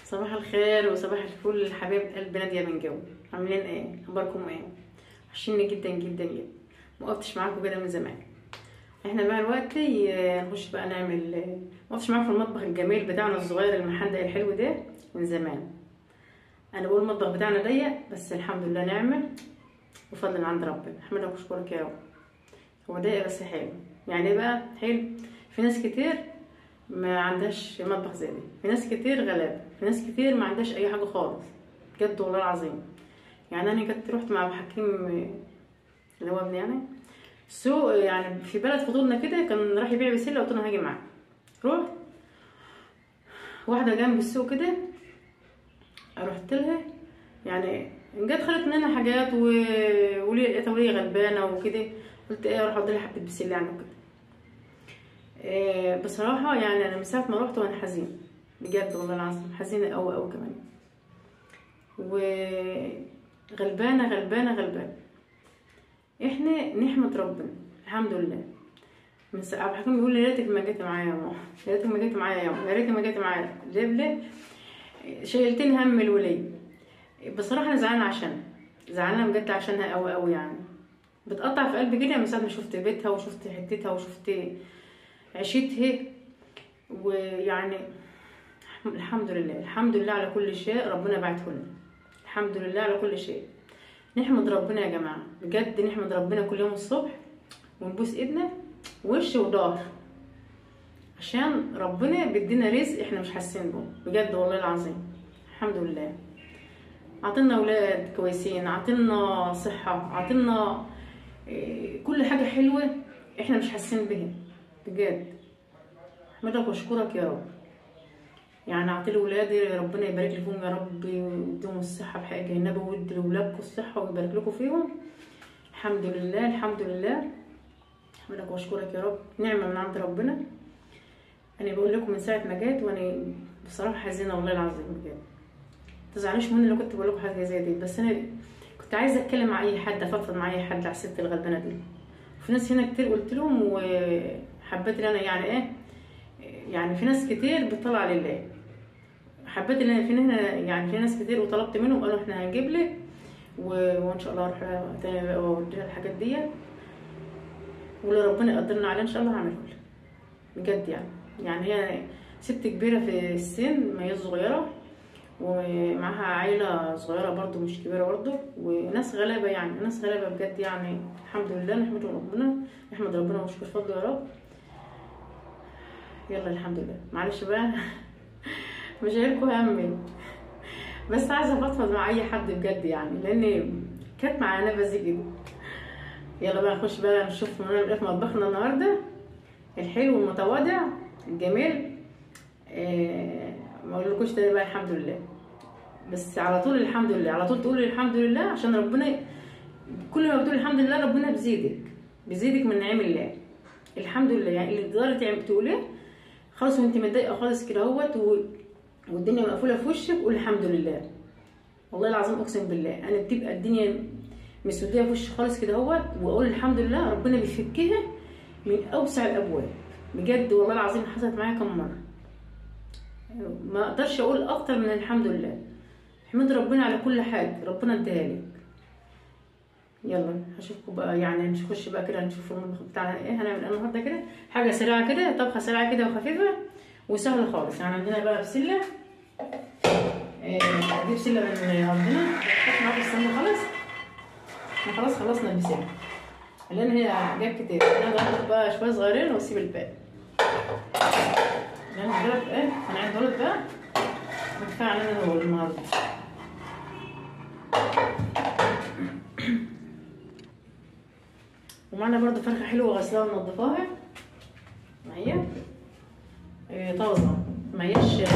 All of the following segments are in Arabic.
صباح الخير وصباح الفل حبايب قلب نادية من جو. عاملين ايه؟ اخباركم ايه؟ وحشيني جدا جدا جدا، موقفتش معاكم كده من زمان. احنا بقى دلوقتي نخش بقى نعمل، موقفتش معاكم في المطبخ الجميل بتاعنا الصغير المحندق الحلو ده من زمان. انا بقول المطبخ بتاعنا ضيق بس الحمد لله نعمه وفضل من عند ربنا، احمدك واشكرك يا رب. هو ضيق بس حلو. يعني ايه بقى حلو؟ في ناس كتير ما عندهاش مطبخ زي ده، في ناس كتير غلابه، في ناس كتير ما عندهاش اي حاجه خالص بجد والله العظيم. يعني انا كنت رحت مع ابو حكيم اللي هو ابني يعني سوق، يعني في بلد فضولنا كده، كان راح يبيع بسله، قلت له هاجي معاه. رحت واحده جنب السوق كده، رحت لها يعني جت خدت مننا حاجات وليه لقيتها وليه غلبانه وكده، قلت ايه اروح اديلها حبه بسله يعني وكده. بصراحه يعني انا من ساعه ما رحت وانا حزين بجد والله العظيم، حزينه قوي قوي كمان، وغلبانه غلبانه غلبانه. احنا نحمد ربنا الحمد لله. من ساعه ابو حكيم بيقول لي يا ريتك ما جيت معايا يا ماما، يا ريتك ما جيت معايا يا ماما، يا ريتك ما جيت معايا. ليه شايلتني هم الوليه. بصراحه انا زعلانه عشان زعلانه بجد عشانها قوي قوي، يعني بتقطع في قلبي كده من ساعه ما شفت بيتها وشفت حتتها وشفت عيشتها. ويعني الحمد لله الحمد لله على كل شيء ربنا بعته لنا، الحمد لله على كل شيء. نحمد ربنا يا جماعه بجد، نحمد ربنا كل يوم الصبح ونبوس ايدنا وش وضهر، عشان ربنا بيدينا رزق احنا مش حاسين به بجد والله العظيم. الحمد لله عطينا اولاد كويسين، عطينا صحه، عطينا كل حاجه حلوه احنا مش حاسين بها بجد. احمدك واشكرك يا رب. يعني اعطي ولادي ربنا يبارك لهم يا رب ويديهم الصحه بحق النبي، ويدي لاولادكم الصحه ويبارك لكم فيهم. الحمد لله الحمد لله. احمدك واشكرك يا رب، نعمه من عند ربنا. انا بقول لكم من ساعه ما جيت وانا بصراحه حزينه والله العظيم بجد. متزعلوش مني لو كنت بقول لكم حاجه زي دي، بس انا كنت عايزه اتكلم مع اي حد، افضفض مع اي حد على الست الغلبانه دي. وفي ناس هنا كتير قلت لهم، وحبيت ان انا يعني ايه، يعني في ناس كتير بتطلع لله. حبيت ان في هنا يعني في ناس كتير وطلبت منهم قالوا احنا هنجيب لك وان شاء الله اروح تاني بقى واوديها الحاجات دي، واللي ربنا يقدرنا عليه ان شاء الله هعمله لها بجد. يعني هي ست كبيره في السن، ما هي صغيره ومعاها عيله صغيره برضو مش كبيره برضو، وناس غلابه، يعني ناس غلابه بجد. يعني الحمد لله نحمد ربنا، نحمد ربنا ونشكر فضله يا رب. يلا الحمد لله. معلش بقى مش هيركوا همي، بس عايزه افضفض مع اي حد بجد، يعني لان كانت معانا بس كده. يلا بقى نخش بقى نشوف هنعمل ايه في مطبخنا النهارده الحلو المتواضع الجميل. ما اقولكوش تاني بقى الحمد لله، بس على طول الحمد لله، على طول تقولي الحمد لله، عشان ربنا كل ما بتقولي الحمد لله ربنا بيزيدك من نعم الله. الحمد لله يعني اللي تقدري تقوليه خلاص وانت متضايقه خالص كده اهوت والدنيا مقفوله في وشك، قولي الحمد لله. والله العظيم اقسم بالله انا بتبقى الدنيا مسوديه في وشي خالص كده اهوت واقول الحمد لله، ربنا بيفكها من اوسع الابواب بجد والله العظيم. حصلت معايا كم مره، ما اقدرش اقول اكتر من الحمد لله. احمد ربنا على كل حاجه ربنا اداها لك. يلا هشوفكم بقى، يعني نخش بقى كده نشوف المطبخ بتاعنا ايه هنعمل النهارده كده. حاجه سريعه كده، طبخه سريعه كده وخفيفه وسهله خالص. يعني عندنا بقى بسله، دي بسله من عندنا معاكم السمنه خالص. احنا خلاص خلصنا البسله لان هي جاب كتير، انا هاخد بقى شويه صغيرين واسيب الباقي. نعمل دولت ايه، هنعمل دولت بقى وكفايه علينا دول النهارده. ومعنا برضو فرخه حلوه غسلاها ونضفاها معايا، طازه ما هيش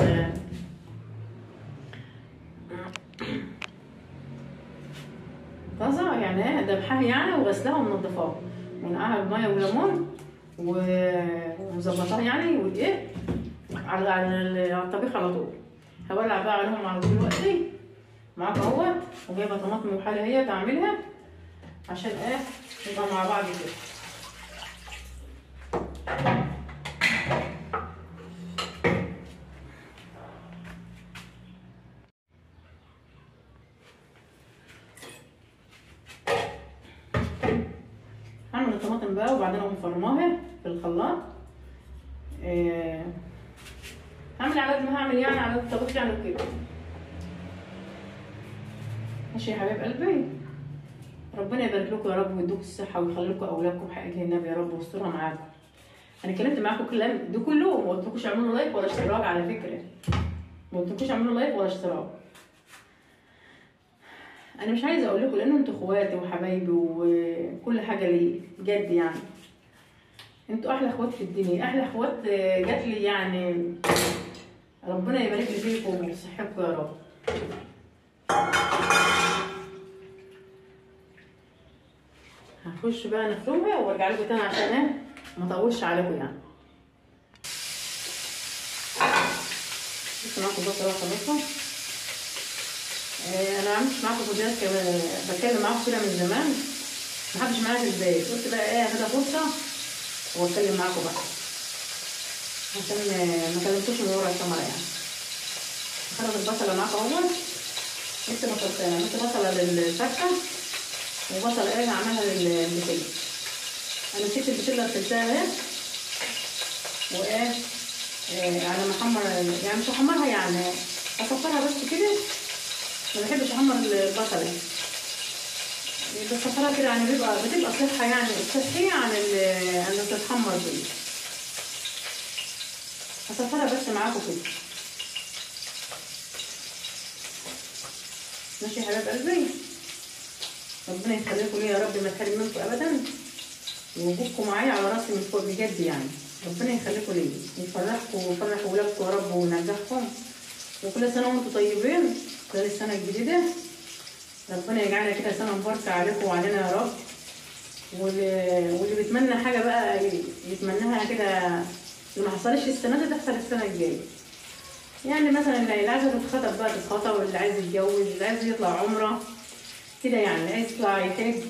طازه، يعني ايه ذبحاها يعني وغسلاها ومنضفاها ونقعها بميه وليمون ومظبطاها يعني وايه على الطبيخ على طول. هولع بقى عليهم على طول دلوقتي معاك اهوت، وجايبه طماطم وحاله هي تعملها عشان ايه نبقى مع بعض كده. الطماطم بقى وبعدين اقوم فرماها في الخلاط. هعمل على قد ما هعمل يعني، على قد الطبيخ يعني كده. ماشي يا حبايب قلبي، ربنا يبارك لكم يا رب ويدوكم الصحه ويخلي لكم اولادكم حق النبي يا رب ويسترها معاكم. انا اتكلمت معاكم كلام ده كله، ما قلتلكوش اعملوا لايك ولا اشتراك على فكره، ما قلتلكوش اعملوا لايك ولا اشتراك. انا مش عايزه اقول لكم لان انتوا اخواتي وحبايبي وكل حاجه لي بجد يعني. انتوا احلى اخوات في الدنيا، احلى اخوات جات لي يعني. ربنا يبارك لي فيكم ويصحبكم يا رب. هنخش بقى نفرمها وارجع لكم تاني عشان ايه ما اطولش عليكم يعني. لسه معاكم بصل وخلطه. انا عملت معاكم فيديوهات كمان، بتكلم معاكم كده من زمان، محدش معايا في البيت، قلت بقى ايه هاخدها فرصه واتكلم معاكم بقى عشان ما كلمتوش من ورا الكاميرا يعني. هخرج البصله معاكم اهو. جبت بصلتين، عملت بصله للفته وبصله ايه هعملها للبسله. انا نسيت البسله غسلتها اهي وايه على ما احمر يعني، مش هحمرها يعني اصفرها بس كده. ما بحبش احمر البصله، بصفرها كده يعني بتبقى صحه يعني صحيه عن اللي بتتحمر دي. هصفرها بس معاكم كده. ماشي يا حبايب قلبي، ربنا يخليكم لي يا رب، ما تحرم منكم ابدا، ووجودكم معايا على راسي من فوق بجد يعني. ربنا يخليكم لي ويفرحكم ويفرح ولادكم يا رب وينجحكم، وكل سنه وانتم طيبين خلال السنه الجديده. ربنا يجعلها كده سنه مباركه عليكم وعلينا يا رب. واللي بيتمنى حاجه بقى يتمناها كده، اللي ما حصلش السنه دي تحصل السنه الجايه. يعني مثلا اللي عايزه تتخطب بقى تتخطب، واللي عايز يتجوز، اللي عايز يطلع عمره كده يعني، اللي عايز يطلع يحج،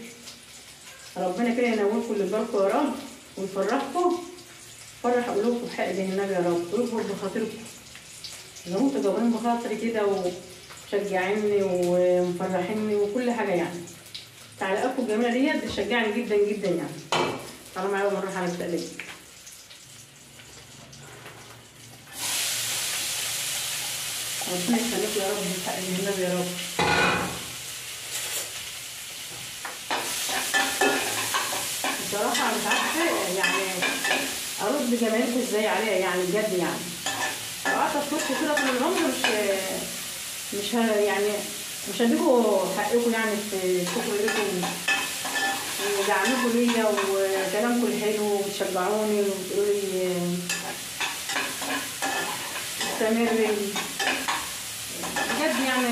ربنا كده ينولكم اللي بالكم يا رب ويفرحكم، فرح قلوبكم بحق النبي يا رب، ويكبر بخاطركم زي ما انتوا جاوبين بخاطري كده ومشجعيني ومفرحيني وكل حاجه يعني. تعليقاتكم الجميله ديت بتشجعني جدا جدا يعني. تعالوا معايا ونروح على التقليد. ربنا يخليكم يا رب بحق النبي يا رب. بصراحه مش عارفه يعني ارد جمايلكم ازاي عليها يعني بجد يعني. لو قعدت افكر كده طول العمر مش يعني مش هديكوا حقكم يعني في شكر لكم ودعمكم ليا وكلامكم الحلو وتشجعوني وتقولوا لي استمري بجد يعني.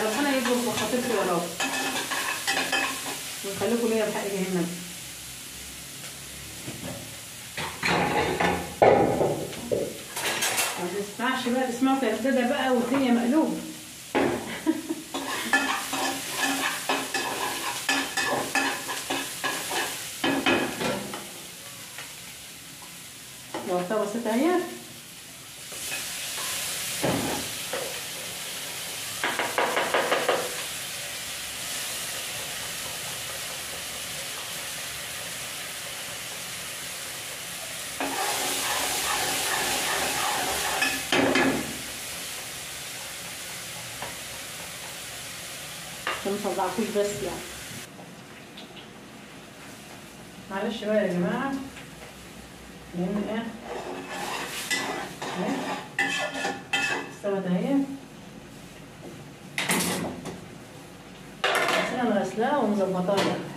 ربنا يجبر بخاطركم يا رب ويخليكم ليا بحق جهنم. ما تسمعش بقى، تسمعوا كردده بقى والدنيا مقلوب. وقتها بسيطه اهي. مطلعكوش بس يعني، معلش بقى يا جماعه لان ايه استوت اهي. بس انا غسلاها ومظبطاها يعني.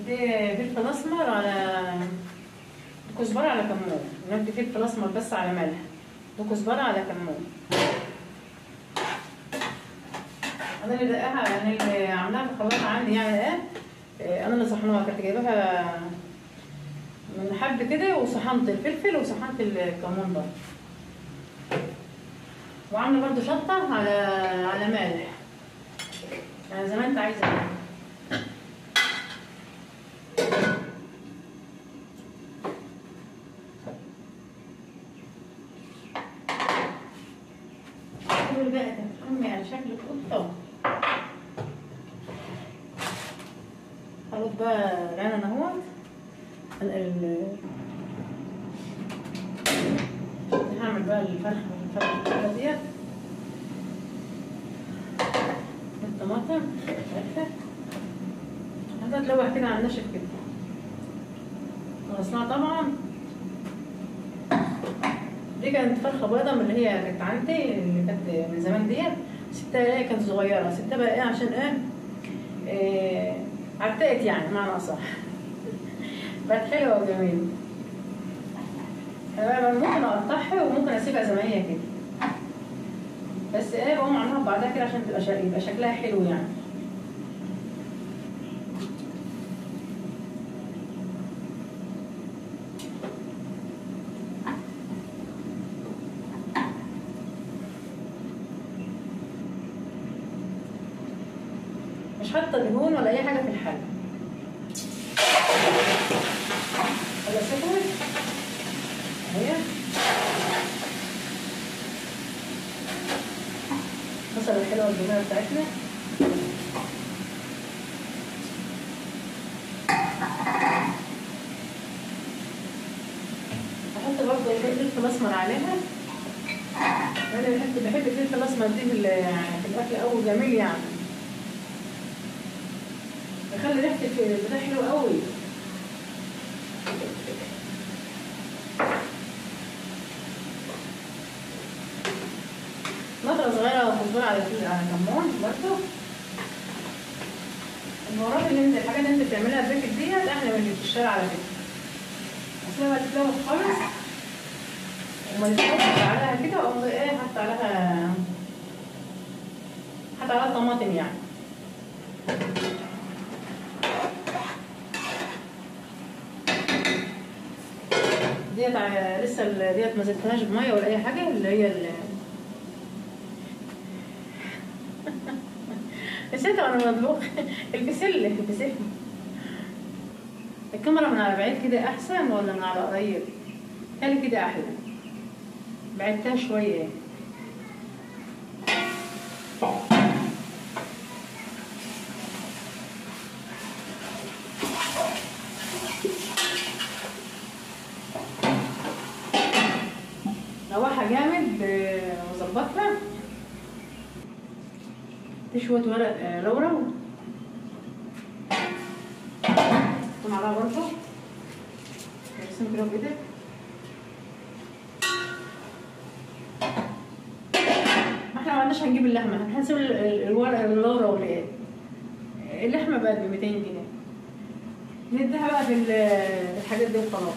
دي فلفل اسمر على كزبره على كمون، نبدي فلفل اسمر بس على ملح، وكزبره على كمون. انا اللي دقاها، انا اللي عاملاها في الخلاط عندي يعني ايه انا اللي صحناها، كنت جايباها من حد كده، وصحنت الفلفل وصحنت الكمون برضه، وعامله برضه شطه على مالح، يعني زي ما انت عايزه. كل بقى تفهمي على شكل القطه. خلاص بقى العين اهوت. هعمل بقى الفرخه ديت، الطماطم هتتلوح كده على النشف كده. خلصناها طبعا. دي كانت فرخه بيضه من اللي هي كانت عندي، اللي كانت من زمان ديت، سبتها كانت صغيره، سبتها بقى عشان عتقت يعني بمعنى اصح. بقت حلوه وجميله. ممكن اقطعها وممكن اسيبها زي ما هي كده، بس بقوم اعملها بعدها كده عشان يبقى شكلها حلو يعني. مش حاطه دهون ولا اي حاجه في الحله. ولا سكوت اهي البصله الحلوه الجميله بتاعتنا. احط برضه فلفل اسمر عليها. انا بحب الفلفل الاسمر دي في الاكل قوي، جميل يعني، بيخلي ريحه البتاع حلوه قوي. نطره صغيره وكزبره على كمون برضه. البهارات الحاجات اللي انت بتعملها في البيت ديت احلى من اللي في الشارع على فكره. اسيبها تتلوث خالص، وما تتحطش عليها كده، واقوم حاطه عليها طماطم يعني. ديت لسه ديت ما زدتهاش بميه ولا اي حاجه، اللي هي نسيتها وانا بطبخ. البسله. الكاميرا من على بعيد كده احسن ولا من على قريب؟ خلي كده احلى. بعدتها شويه. روحها جامد وظبطها. شويه ورق لورا حطهم عليها برضه، ارسم كده بايدك. ما احنا ما عندناش، هنجيب اللحمه، هنسيب الورق اللورا والرقاق. اللحمه بقت ب 200 جنيه، نديها بقى في الحاجات دي وخلاص.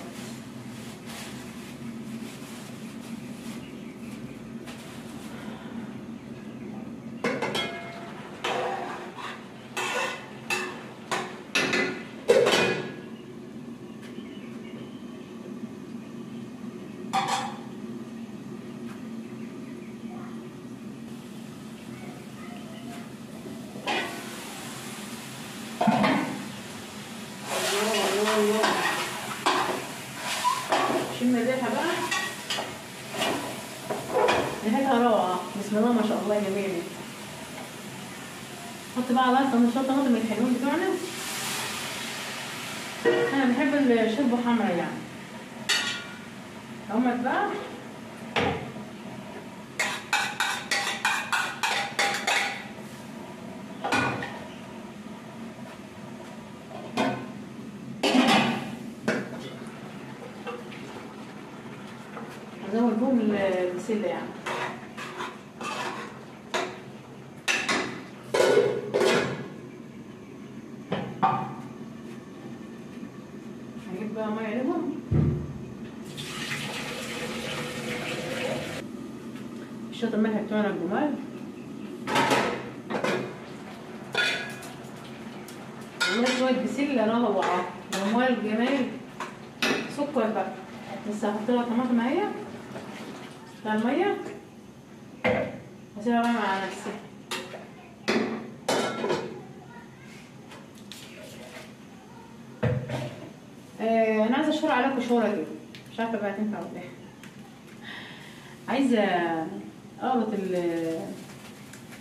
شم الريحه بقى، ريحتها روعه، بسم الله ما شاء الله جميله. حط بقى على شويه طماطم الحلوين بتوعنا. انا بحب الشوربه حمرا يعني. اهمت بقى. ازود بهم البسله يعني. هجيب بقى ميه لهم. الشطه الملح بتوعنا الجمال. والله شويه بسله روعه وموال جمال. سكر بقى بس هحط لها طماطم اهي بتاع الميه واسيبها بقى مع نفسها. انا عايزه اشور عليكم شوره كده، مش عارفه بقى تنفع ولا ايه. عايزه اقرط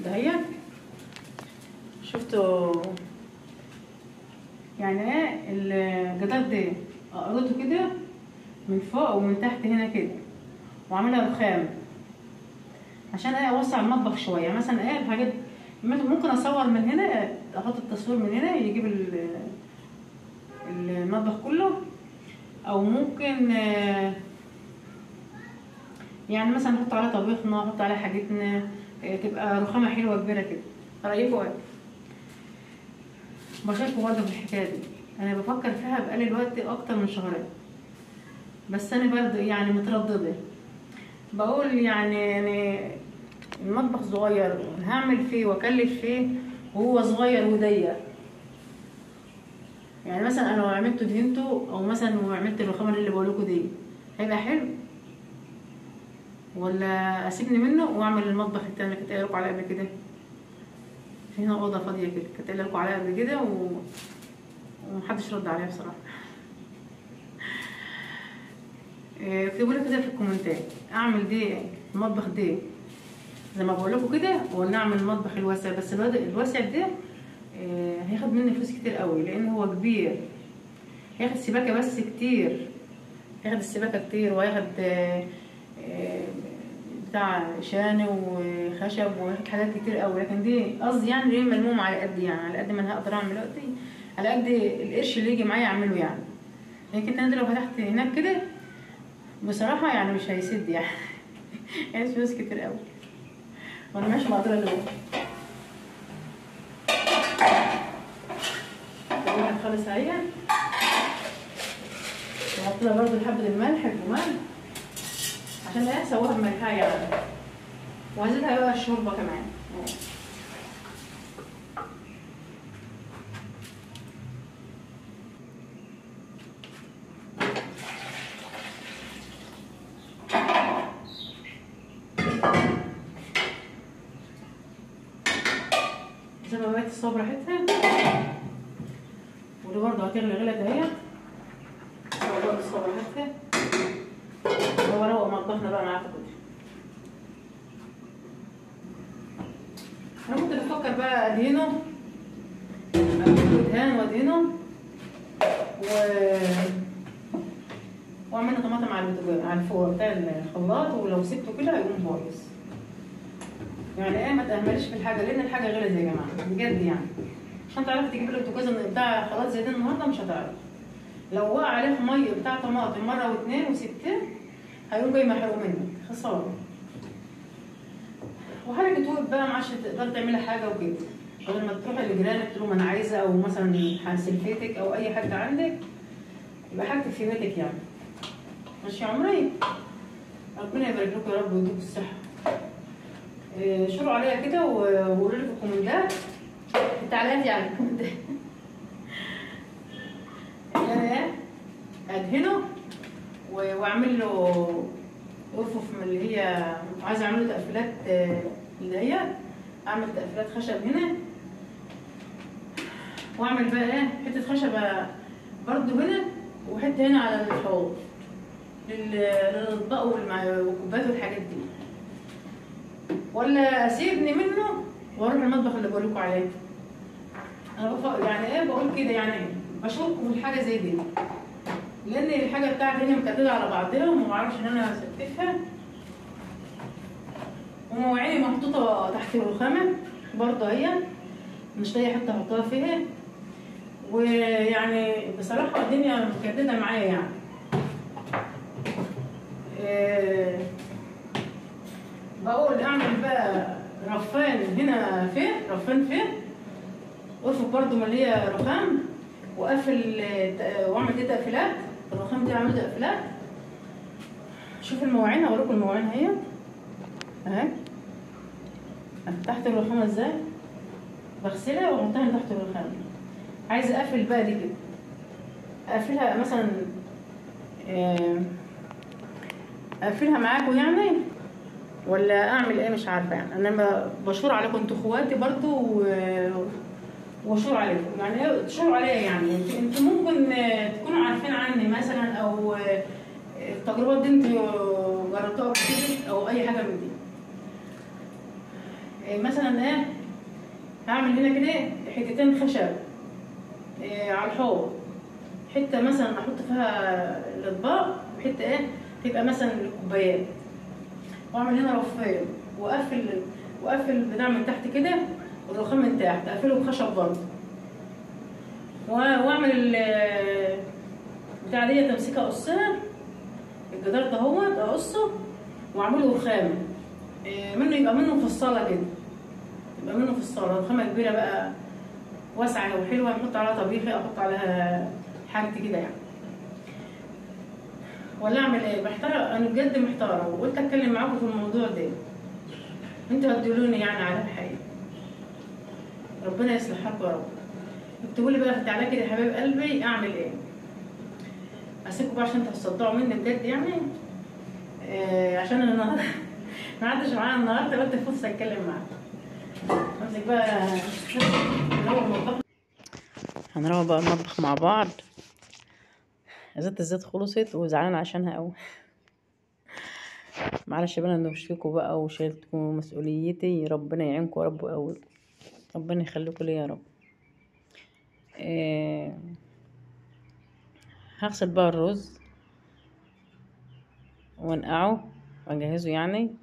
دهيت. شفتوا يعني ايه الجدار ده؟ اقرطه كده من فوق ومن تحت هنا كده واعملها رخام عشان ايه اوسع المطبخ شويه. يعني مثلا ايه الحاجات ممكن اصور من هنا، احط التصوير من هنا يجيب المطبخ كله، او ممكن يعني مثلا نحط عليها طبيخنا، نحط عليها حاجتنا، تبقى رخامه حلوه كبيره كده. رايكم ايه؟ بشاركوا برضه في الحكايه دي. انا بفكر فيها بقالي الوقت اكتر من شهرين، بس انا برضه يعني متردده. بقول يعني المطبخ صغير هعمل فيه واكلف فيه وهو صغير وضيق. يعني مثلا انا لو عملته دهنته او مثلا عملت الرخامه اللي بقول لكم دي هيبقى حلو، ولا اسيبني منه واعمل المطبخ التاني اللي كنت قايله لكم عليه قبل كده؟ في هنا اوضه فاضيه كده كنت قايله لكم عليها قبل كده ومحدش رد عليها بصراحه. اكتبوا لي كده في الكومنتات اعمل دي المطبخ دي زي ما بقول لكم كده، ولا اعمل المطبخ الواسع. بس الواسع ده هياخد مني فلوس كتير قوي لان هو كبير، هياخد سباكه بس كتير، هياخد السباكه كتير وهياخد بتاع شاني وخشب وهياخد حاجات كتير قوي. لكن دي قصدي يعني ليه ملموم على قد، يعني على قد ما انا هقدر اعمل وقتي، على قد القرش اللي يجي معايا اعمله يعني. لكن انا لو فتحت هناك كده بصراحه يعني مش هيسد يعني يعني فلوس كتير قوي وانا مش مقدره اللي هو خالص اهي. وحط لها برضه حبه الملح الجمال عشان ايه اسويها بملحها يعني، وهزيدها بقى الشوربه كمان. زي ما بقيت الصوب راحتها، ودي برضه هتغلي غلت اهي. برضه الصوب راحتها، هو روق مطبخنا بقى معاكم كده. انا كنت بفكر بقى ادهنه، اجيب دهان وادهنه واعمل طماطم على الفوق بتاع الخلاط، ولو سبته كده هيقوم بايظ. يعني ايه ما تهمليش في الحاجه لان الحاجه غلت يا جماعه بجد يعني. عشان تعرفي تجيبي له البوتاجاز بتاع خلاط زي ده النهارده مش هتعرفي. لو وقع عليه ميه بتاع طماطم مره واثنين وسبتين هيقوم جاي محروق منك خساره. وحاجه بتوقف بقى معاش تقدر تعملي حاجه وكده، بدل ما تروحي لجيرانك تقول لهم انا عايزه، او مثلا سلفتك او اي حاجه عندك يبقى حاجتك في بيتك يعني. ماشي يا عمري، ربنا يبارك لكم يا رب ويديكم الصحه. شوروا عليها كده وقولوا لي في الكومنتات التعليقات يعني الكومنتات يعني ايه ادهنه واعمل له ارفف من اللي هي عايزه اعمل له تقفيلات، اللي هي اعمل تقفيلات خشب هنا، واعمل بقى ايه حته خشبه برضو هنا وحته هنا على الحوض للاطباق والكوبايات والحاجات دي. ولا اسيبني منه واروح المطبخ اللي بقول لكم عليه. انا يعني ايه بقول كده يعني بشوفكم في الحاجه زي دي، لان الحاجه بتاعتي هنا مكدده على بعضها وما بعرفش ان انا اثبتها، ومواعيني محطوطه تحت الرخامه برضه اهي مش لاقيه حته احطها فيها. ويعني بصراحه الدنيا مكدده معايا يعني. بقول اعمل بقى رفان هنا فين، رفان فين، ارفق برضو من اللي هي رخام واقفل واعمل دي تقفيلات. الرخام دي اعمل تقفيلات. شوف المواعين، هوريكم المواعين اهي اهي تحت الرخامه ازاي بغسلها واحطها تحت الرخام. عايزه اقفل بقى دي كده، اقفلها مثلا، آه، اقفلها معاكم يعني، ولا اعمل ايه؟ مش عارفه يعني. انا بشور عليكم انتوا اخواتي برضو، واشور عليكم يعني ايه تشوروا عليا يعني. انتوا ممكن تكونوا عارفين عني مثلا، او التجربات دي انتوا جربتوها كتير او اي حاجه من دي. مثلا ايه، هعمل هنا كده حتتين خشب على الحوض، حته مثلا احط فيها الاطباق، وحته ايه تبقى مثلا الكوبايات، واعمل هنا رفين، واقفل بتاع من تحت كده، والرخام من تحت اقفله بخشب برضه، واعمل بتاع دي تمسكها اقصها، الجدار ده هو اقصه واعمله رخام منه، يبقى منه في الصاله كده، يبقى منه في الصاله رخامه كبيره بقى واسعه وحلوه، نحط عليها طبيخي، احط عليها حاجتي كده يعني. ولا اعمل ايه؟ محتاره انا بجد، محتاره، وقلت اتكلم معاكم في الموضوع ده، انتوا هتدلوني يعني على الحقيقه. ربنا يصلح حالكم يا رب. اكتبوا لي بقى في التعليق كده يا حبايب قلبي اعمل ايه. اسيبكم بقى عشان تصدعوا مني بجد يعني. عشان انا النهارده ما عدتش معايا النهارده، قلت فرصه اتكلم معاكم. امسك بقى نروح المطبخ، هنروح بقى المطبخ مع بعض. ازازه الزيت خلصت وزعلان عشانها قوي. معلش بقى انا بشفيكوا بقى وشيلتكم مسؤوليتي، ربنا يعينكم يا رب ويقويكم، ربنا يخليكم لي يا رب. هغسل بقى الرز وانقعه واجهزه يعني،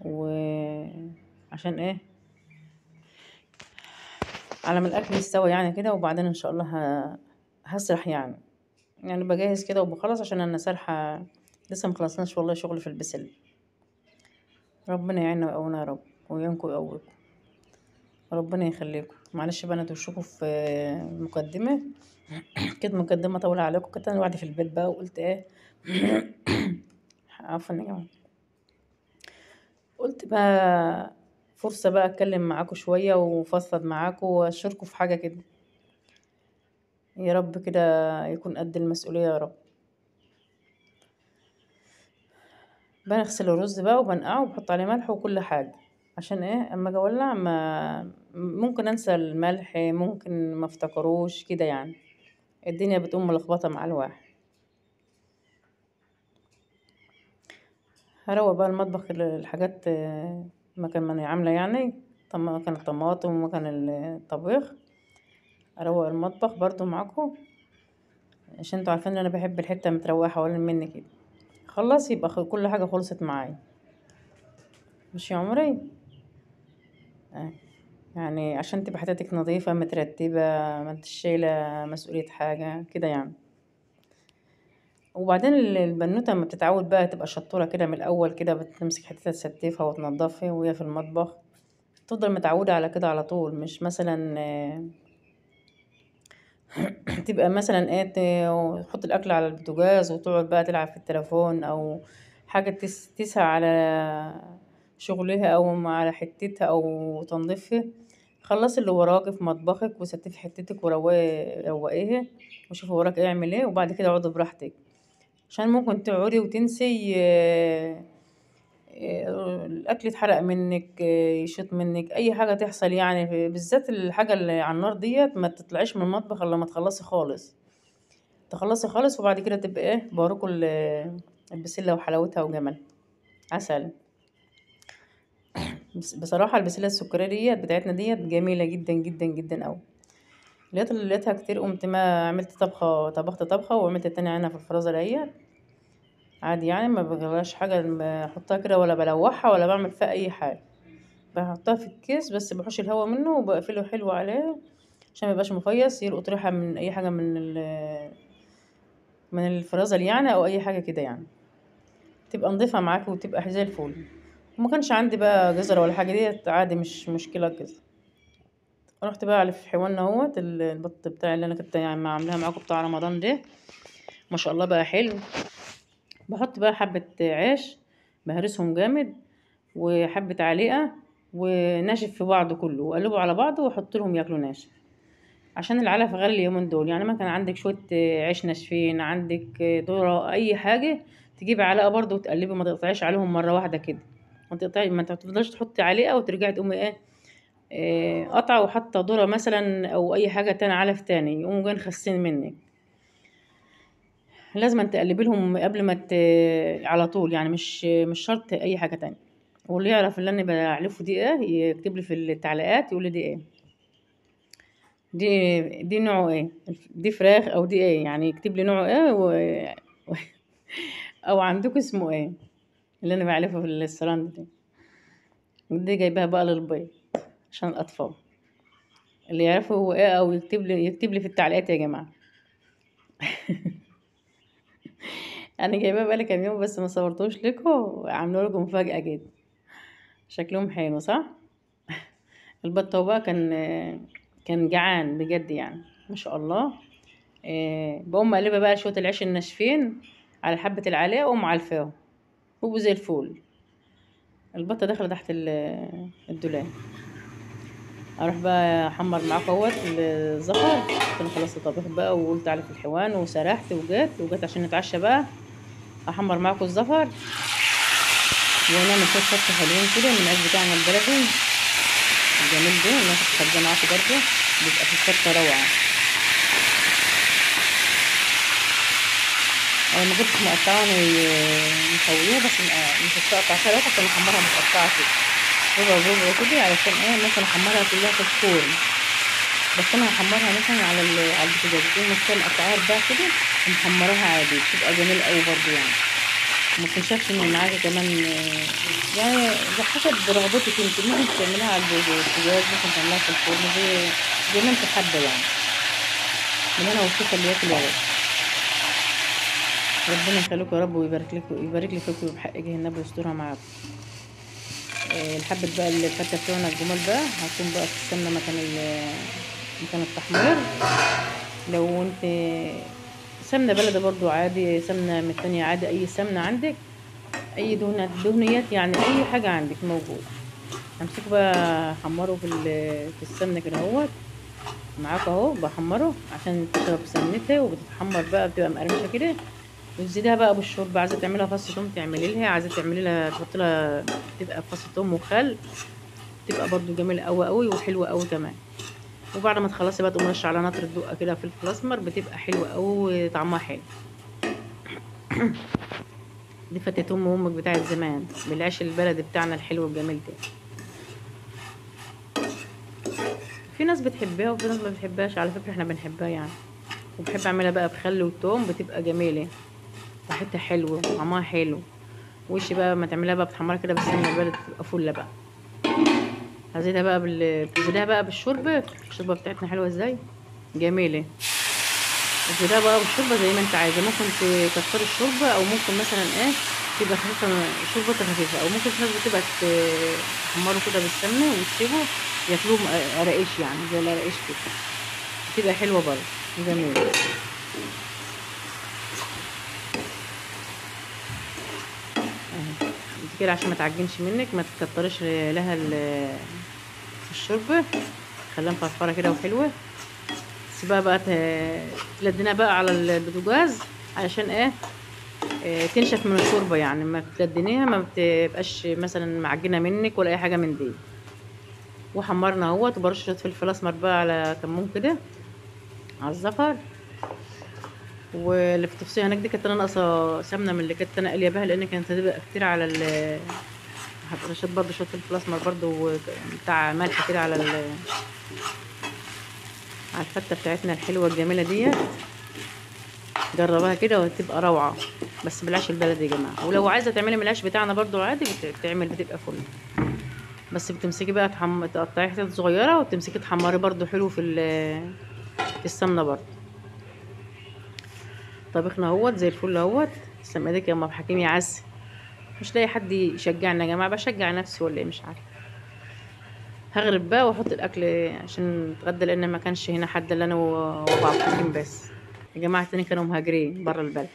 وعشان ايه، على ما الاكل يستوي يعني كده، وبعدين ان شاء الله هسرح يعني بجهز كده وبخلص، عشان انا سارحه لسه مخلصناش والله شغل في البسل. ربنا يعيننا ويقوينا يا رب، ويعينكم ويقويكم، ربنا يخليكم. معلش بقى انا توشكوا في مقدمه كده، مقدمه طويله عليكم كده، انا لوحدي في البيت بقى، وقلت ايه عفوا يا جماعه، قلت بقى فرصه بقى اتكلم معاكم شويه وفضفض معاكم واشاركوا في حاجه كده، يا رب كده يكون قد المسؤوليه يا رب. بغسل الرز بقى وبنقعه وبحط عليه ملح وكل حاجه، عشان ايه اما اجي اولع ما ممكن انسى الملح، ممكن ما افتكروش كده يعني، الدنيا بتقوم ملخبطه مع الواحد. هروق بقى المطبخ الحاجات مكان ما انا عامله يعني، مكان الطماطم ومكان الطبيخ، اروق المطبخ برضو معاكم، عشان انتوا عارفين ان انا بحب الحته متروقه ولا مني كده. خلص يبقى كل حاجه خلصت معايا، مش يا عمري؟ آه. يعني عشان تبقى حياتك نظيفه مترتبه، ما انتش شايله مسؤوليه حاجه كده يعني. وبعدين البنوته لما بتتعود بقى تبقى شطوره كده من الاول كده، بتمسك حتتها تستفها وتنضفها وهي في المطبخ، تفضل متعودة على كده على طول، مش مثلا تبقى مثلا ايه تحط الاكل على البوتاجاز وتقعد بقى تلعب في التليفون، او حاجة تسهى على شغلها او على حتتها او تنظيفها. خلصي اللي وراكي في مطبخك وستفي حتتك وروقيها، وشوفي وراك ايه اعمل ايه، وبعد كده اقعدي براحتك، عشان ممكن تقعدي وتنسي الاكل يتحرق منك، يشط منك اي حاجه تحصل يعني، بالذات الحاجه اللي على النار ديت ما تطلعيش من المطبخ الا ما تخلصي خالص، تخلصي خالص، وبعد كده تبقى ايه بوريكوا البسله وحلاوتها وجمالها عسل. بصراحه البسله السكريه ديت بتاعتنا ديت جميله جدا جدا جدا قوي. لقيتها كتير، قمت ما عملت طبخت طبخه، وعملت التانية عنها في الفرازه اهيت عادي يعني، ما بغلاش حاجه، بحطها كده ولا بلوحها ولا بعمل فيها اي حاجه، بحطها في الكيس بس بحوش الهواء منه وبقفله حلو عليه، عشان ميبقاش مفيص يلقط ريحة من اي حاجة من الفرازل يعني، او اي حاجة كده يعني، تبقى نضيفة معاك وتبقى زي الفل. وما كانش عندي بقى جزرة ولا حاجة ديت عادي، مش مشكلة الجزر. رحت بقى على في حيوان اهوت البط بتاعي اللي انا كنت يعني عاملاها معاكم بتاع رمضان ده، ما شاء الله بقى حلو. بحط بقى حبة عيش بهرسهم جامد، وحبة عليقة وناشف في بعضه كله، واقلبه على بعضه واحط لهم ياكلوا ناشف. عشان العلف غالي اليومين دول. يعني ما كان عندك شويه عيش ناشفين، عندك ذره، اي حاجه، تجيبي علقه برضو وتقلبي، ما تقطعيش عليهم مره واحده كده. ما تقطعي، ما تفضلش تحطي عليها وترجعي تقومي ايه، قطعه وحاطه ذره مثلا او اي حاجه تاني، علف تاني، يقوموا جايين خاسين منك. لازم تقلبي لهم قبل ما على طول، يعني مش شرط اي حاجه تانية. واللي يعرف اللي انا بعلفه دي ايه يكتب لي في التعليقات يقول لي دي ايه، دي نوعه ايه، دي فراخ او دي ايه، يعني يكتب لي نوعه ايه او عندكم اسمه ايه اللي انا بعلفه في السلام دي. ودي جايباها بقى للبيض عشان الاطفال، اللي يعرفه هو ايه او يكتب لي في التعليقات يا جماعه. انا جايباها بقى لي كام يوم بس ما صورتوش لكم، عامله لكم مفاجاه كده. شكلهم حلو صح. البطه بقى كان جعان بجد يعني، ما شاء الله. بقوم مقلبه بقى شويه العيش الناشفين على حبه العلاء، واقوم عالفاهم هو زي الفول. البطه داخله تحت الدولاب. اروح بقى احمر معاكم اهوت الزفر. كنت خلصت طبيخ بقى وقلت على في الحيوان وسرحت وجيت عشان نتعشى بقى. احمر معاكم الزفر ونعمل شويه شطه حلوين كده من العيش بتاعنا البلدي الجميل ده، ناخد خبزه معاكم برضه، بيبقى في الشطه روعه. انا ما كنتش مقطعه مسويه، بس مش هتقطع ثلاثه، عشان احمرها متقطعه كده ربع كده، علشان ايه ممكن احمرها كلها في الفرن. بس انا هحمرها مثلا على البوتاجاز، تقوم مثلا مقطعاها رباع كده ومحمراها عادي، بتبقى جميل قوي برضه يعني. وما تنشفش من معاكي كمان، يعني على حسب رغبتك انت، ممكن تعمليها على البوتاجاز، ممكن تعمليها في الفرن، زي ما انت حابه يعني. من هنا والشفا اللي ياكل يا رب. ربنا يخليكم يا رب، ويبارك لي فيكم وبحق جه النبي ويسترها معاكم. الحبة بقى اللي الفتة بتوعنا الجمال بقى هكون بقى في السمنة مكان التحمير. لو انت سمنة بلدي برضو عادي، سمنة من التانية عادي، اي سمنة عندك، اي دهنيات يعني، اي حاجة عندك موجود. امسكه بقى حمره في السمنة كده اهوت معاك اهو، بحمره عشان تشرب سمنتها وبتتحمر بقى، بتبقى مقرمشة كده. وتزيدها بقى بالشوربة، عايزة تعملها فص ثوم تعملي لها، عايزة تعملي لها تحطي لها تبقى فص ثوم وخل، تبقى برضو جميلة قوي قوي وحلوة قوي كمان. وبعد ما تخلصي بقى تقوم رشه على نطر الدقه كده فلفل اسمر، بتبقى حلوه قوي وطعمها حلو. دي فتة ام امك بتاعت زمان بالعيش البلدي بتاعنا الحلو الجميل ده. في ناس بتحبها وفي ناس ما بتحبهاش، على فكره احنا بنحبها يعني. وبحب اعملها بقى بخل وتوم، بتبقى جميله ريحتها حلوه وطعمها حلو. وش بقى ما تعملها بقى بتحمرها كده بالسمنه البلدي، بتبقى فله بقى. بتزيدها بقى بالشوربه. الشوربه بتاعتنا حلوه ازاي، جميله. وكده بقى بالشوربه زي ما انت عايزه، ممكن تكتري الشوربه، او ممكن مثلا ايه تبقى خفيفه، شوربه خفيفه، او ممكن في ناس بتبقى تحمروا كده بالسمنه وتسيبوا ياكلوه قراقيش، يعني زي القراقيش كده، بتبقى حلوه برضه جميله. اهي انت كده عشان ما تعجنش منك، ما تكتريش لها الشوربه، خليها مفرفره كده وحلوه. سيبها بقى تلدينها بقى على البوتاجاز علشان ايه، تنشف من الشوربه، يعني ما تلدنيها ما بتبقاش مثلا معجنه منك ولا اي حاجه من دي. وحمرنا اهوت، وبرشه فلفل اسمر بقى على كمون كده على الزفر. واللي في التفصيل هناك دي كانت انا ناقصه سمنه من اللي كنت انا قليه بها، لان كانت هتبقى كتير على رشيت برضه شويه فلفل اسمر برضه بتاع ملح كده على الفته بتاعتنا الحلوه الجميله ديت. جربها كده وهتبقى روعه، بس بالعيش البلدي يا جماعه. ولو عايزه تعملي من العيش بتاعنا برضو عادي بتبقى فل. بس بتمسكي بقى تقطعي حتت صغيره وتمسكي تحمري برضو حلو في السمنه برضو. طبخنا اهوت زي الفل اهوت. السمنه دي يا ام حكيم يا عسل، مش لاقي حد يشجعنا يا جماعه، بشجع نفسي ولا ايه مش عارفه. هغرب بقى واحط الاكل عشان نتغدى، لان ما كانش هنا حد الا انا وابو حكيم بس. الجماعه التانيين كانوا مهاجرين بره البلد.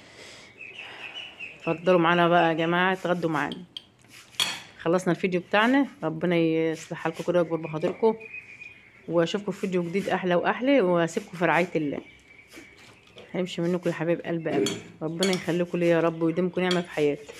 اتفضلوا معانا بقى يا جماعه اتغدوا معانا. خلصنا الفيديو بتاعنا، ربنا يصلح حالكم كده ويكبر بخاطركم. واشوفكم في فيديو جديد احلى واحلى، واسيبكم في رعاية الله. هيمشي منكم يا حبايب قلب. ربنا يخليكم لي يا رب، ويديمكم نعمة في حياتي.